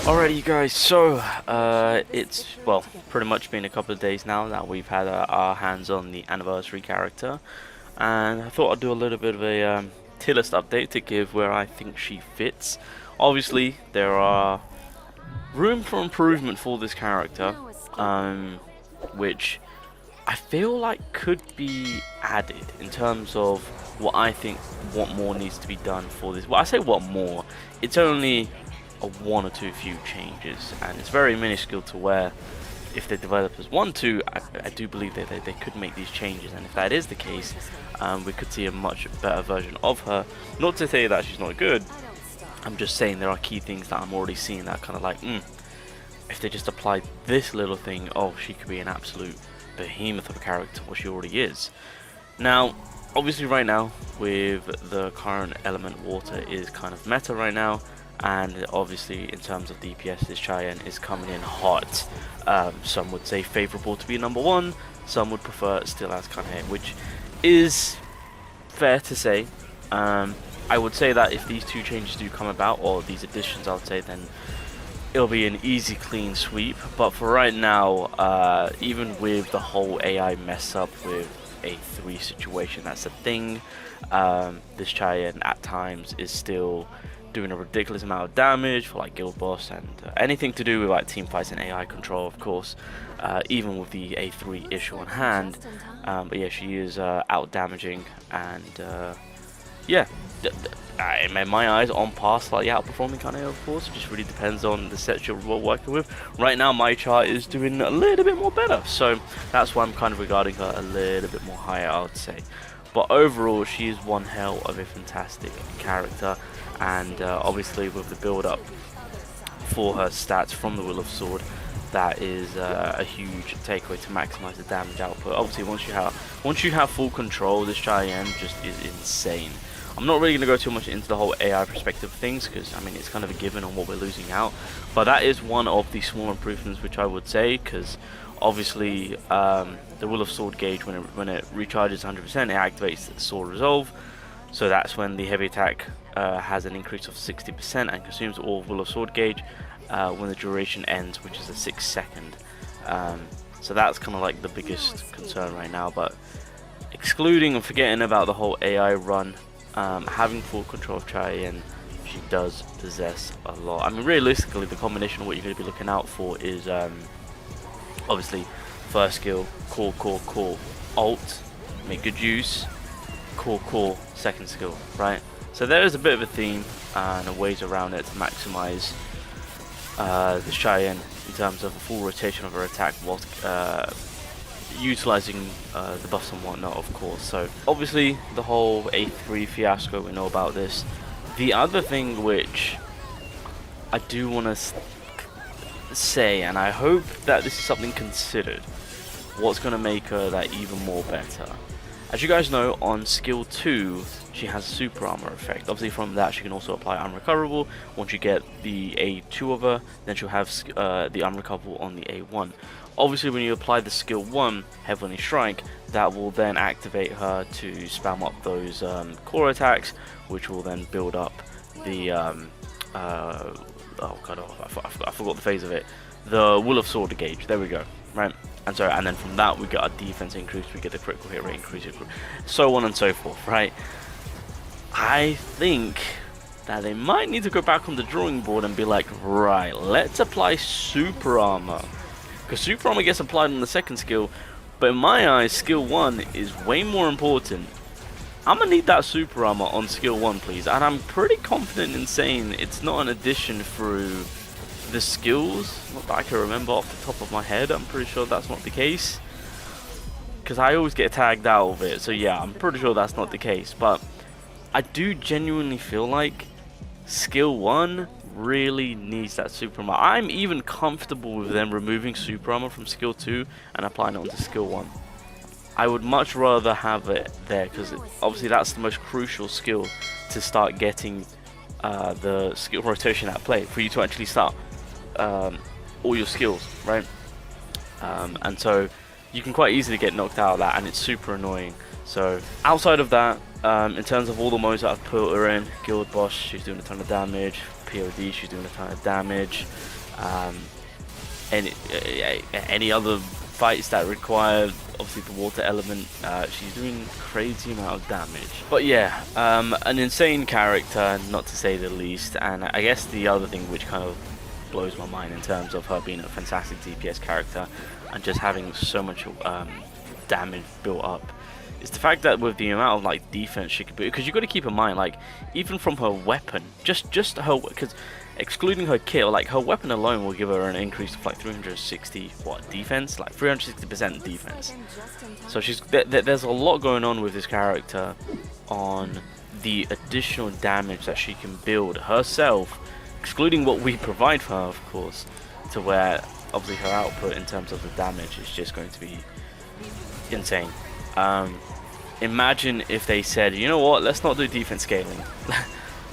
Alright, you guys, so it's, well, pretty much been a couple of days now that we've had our hands on the anniversary character, and I thought I'd do a little bit of a tier list update to give where I think she fits. Obviously, there are room for improvement for this character, which I feel like could be added in terms of what more needs to be done for this. Well, I say what more, it's only a one or two few changes, and it's very minuscule to where if the developers want to, I do believe that they could make these changes, and if that is the case, we could see a much better version of her. Not to say that she's not good, I'm just saying there are key things that I'm already seeing that kind of like, if they just applied this little thing, oh, she could be an absolute behemoth of a character, what she already is. Now, obviously right now, with the current element water is kind of meta right now, and obviously in terms of DPS, this Cheyenne is coming in hot. Some would say favourable to be number one, some would prefer still as kind of, which is fair to say. I would say that if these two changes do come about, or these additions I would say, then it'll be an easy clean sweep. But for right now, even with the whole AI mess up with A3 situation, that's a thing. This Cheyenne at times is still doing a ridiculous amount of damage for like guild boss and anything to do with like team fights and AI control, of course, even with the A3 issue on hand. But yeah, she is out damaging, and yeah, in my eyes, on par, slightly outperforming Kane, of course. It just really depends on the set you're working with. Right now, my chart is doing a little bit more better, so that's why I'm kind of regarding her a little bit more higher, I would say. But overall, she is one hell of a fantastic character, and obviously with the build-up for her stats from the Will of Sword, that is a huge takeaway to maximize the damage output. Obviously, once you have full control, this Cheyenne just is insane. I'm not really going to go too much into the whole AI perspective of things, because I mean it's kind of a given on what we're losing out, but that is one of the small improvements which I would say, because obviously the Will of Sword gauge, when it recharges 100%, it activates the Sword Resolve, so that's when the heavy attack has an increase of 60% and consumes all Will of Sword gauge when the duration ends, which is a 6-second. So that's kind of like the biggest concern right now, but excluding and forgetting about the whole AI run, having full control of Cheyenne, she does possess a lot. I mean, realistically, the combination of what you're going to be looking out for is obviously first skill, core, alt, make good use, core, second skill, right? So there is a bit of a theme and a ways around it to maximize the Cheyenne in terms of a full rotation of her attack whilst utilizing the buffs and whatnot, of course. So obviously the whole A3 fiasco, we know about this. The other thing which I do want to say, and I hope that this is something considered, what's going to make her that even more better. As you guys know, on skill 2 she has super armor effect. Obviously from that she can also apply unrecoverable. Once you get the A2 of her, then she'll have the unrecoverable on the A1. Obviously when you apply the skill 1, Heavenly Strike, that will then activate her to spam up those core attacks, which will then build up the oh god, I forgot the phase of it, the Will of Sword gauge. There we go, right? And so, and then from that we get our defense increase, we get the critical hit rate increase, so on and so forth, right? I think that they might need to go back on the drawing board and be like, right, let's apply super armor, because super armor gets applied on the second skill, but in my eyes skill 1 is way more important. I'm gonna need that super armor on skill 1, please, and I'm pretty confident in saying it's not an addition through the skills, not that I can remember off the top of my head. I'm pretty sure that's not the case, because I always get tagged out of it, so yeah, I'm pretty sure that's not the case. But I do genuinely feel like skill 1 really needs that super armor. I'm even comfortable with them removing super armor from skill 2 and applying it onto skill 1. I would much rather have it there, because obviously that's the most crucial skill to start getting the skill rotation at play, for you to actually start all your skills, right? And so you can quite easily get knocked out of that, and it's super annoying. So outside of that, in terms of all the modes that I've put her in, Guild Boss, she's doing a ton of damage. POD, she's doing a ton of damage. Any other fights that require obviously the water element, she's doing crazy amount of damage. But yeah, an insane character, not to say the least. And I guess the other thing which kind of blows my mind in terms of her being a fantastic DPS character and just having so much damage built up is the fact that with the amount of like defense she could do, because you got to keep in mind, like, even from her weapon, just her, because excluding her kill, like her weapon alone will give her an increase of like 360 defense, like 360% defense. So she's there's a lot going on with this character on the additional damage that she can build herself, excluding what we provide for her, of course, to where obviously her output in terms of the damage is just going to be insane. Imagine if they said, you know what, let's not do defense scaling.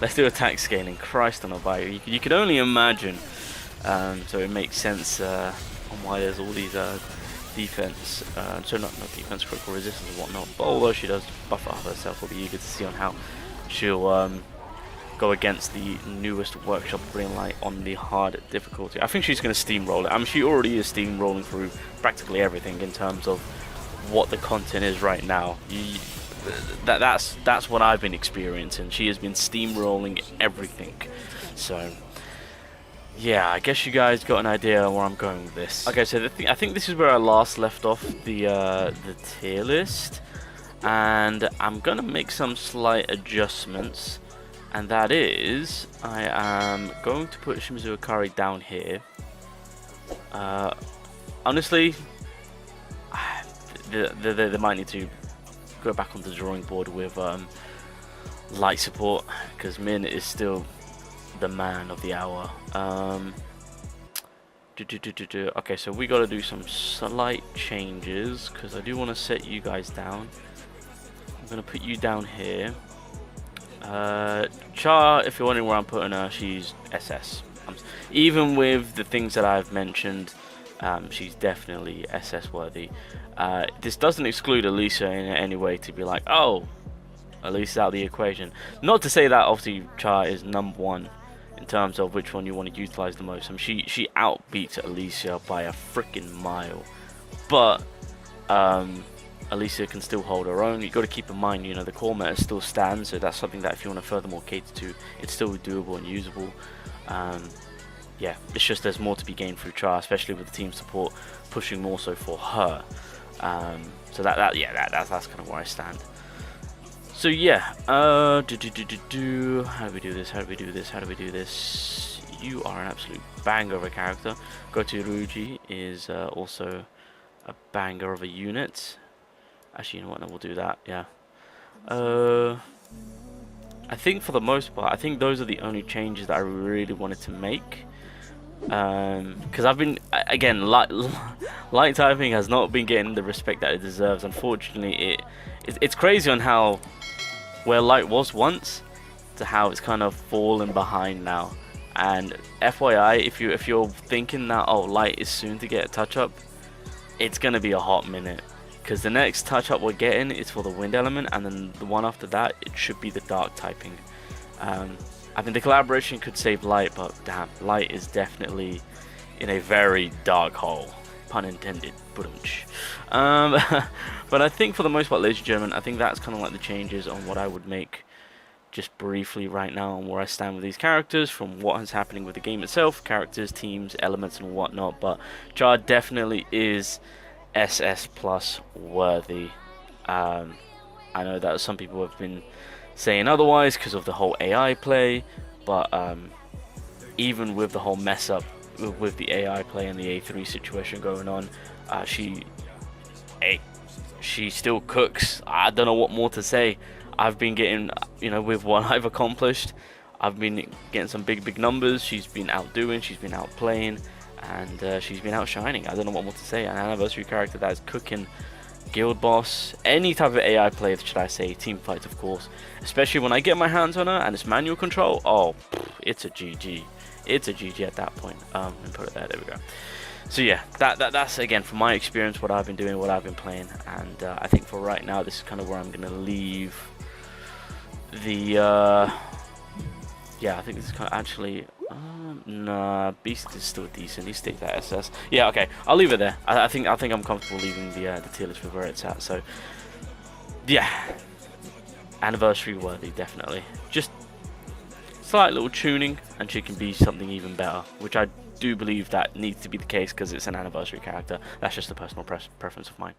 Let's do attack scaling. Christ on a bike. You could only imagine. So it makes sense on why there's all these defense, so not defense, critical resistance and whatnot. But although she does buff up herself, we'll be eager to see on how she'll go against the newest workshop greenlight on the hard difficulty. I think she's going to steamroll it. I mean, she already is steamrolling through practically everything in terms of what the content is right now. That's what I've been experiencing. She has been steamrolling everything. So yeah, I guess you guys got an idea where I'm going with this. Okay, so I think this is where I last left off the tier list, and I'm gonna make some slight adjustments, and that is I am going to put Shimizu Akari down here. Honestly, they might need to go back on the drawing board with light support, because Min is still the man of the hour. Okay, so we got to do some slight changes, because I do want to set you guys down. I'm going to put you down here. Char, if you're wondering where I'm putting her, she's SS. Even with the things that I've mentioned, she's definitely SS worthy. This doesn't exclude Elisa in any way to be like, oh, Elisa's out of the equation. Not to say that obviously Char is number one in terms of which one you want to utilize the most. I mean, she outbeats Elisa by a freaking mile, but Elisa can still hold her own. You got to keep in mind, you know, the core meta still stands, so that's something that if you want to furthermore cater to, it's still doable and usable. Yeah, it's just there's more to be gained through Char, especially with the team support pushing more so for her. So that's kind of where I stand. So yeah, how do we do this? How do we do this? How do we do this? You are an absolute banger of a character. Goto Ruji is also a banger of a unit. Actually, you know what? No, we'll do that. Yeah. I think for the most part, I think those are the only changes that I really wanted to make. Because I've been, again, light typing has not been getting the respect that it deserves. Unfortunately, it's crazy on how where light was once to how it's kind of fallen behind now. And FYI, if you're thinking that, oh, light is soon to get a touch up, it's gonna be a hot minute, because the next touch up we're getting is for the wind element, and then the one after that it should be the dark typing. I think the collaboration could save light, but damn, light is definitely in a very dark hole, pun intended. But I think for the most part, ladies and gentlemen, I think that's kind of like the changes on what I would make just briefly right now on where I stand with these characters from what is happening with the game itself, characters, teams, elements and whatnot. But Jar definitely is SS plus worthy. I know that some people have been saying otherwise because of the whole AI play, but even with the whole mess up with the AI play and the A3 situation going on, she still cooks. I don't know what more to say. I've been getting, you know, with what I've accomplished, I've been getting some big numbers. She's been outdoing, she's been outplaying, and she's been outshining. I don't know what more to say. An anniversary character that is cooking guild boss, any type of AI play, should I say, team fights of course, especially when I get my hands on her and it's manual control. Oh, it's a GG. It's a GG at that point. And put it there. There we go. So yeah, that's again from my experience, what I've been doing, what I've been playing, and I think for right now, this is kind of where I'm gonna leave the. Yeah, I think this is kind of actually. Nah, Beast is still decent. He stays at SS. Yeah, okay, I'll leave it there. I think I'm comfortable leaving the tier list with where it's at. So yeah, anniversary worthy, definitely. Just slight little tuning, and she can be something even better, which I do believe that needs to be the case because it's an anniversary character. That's just a personal preference of mine.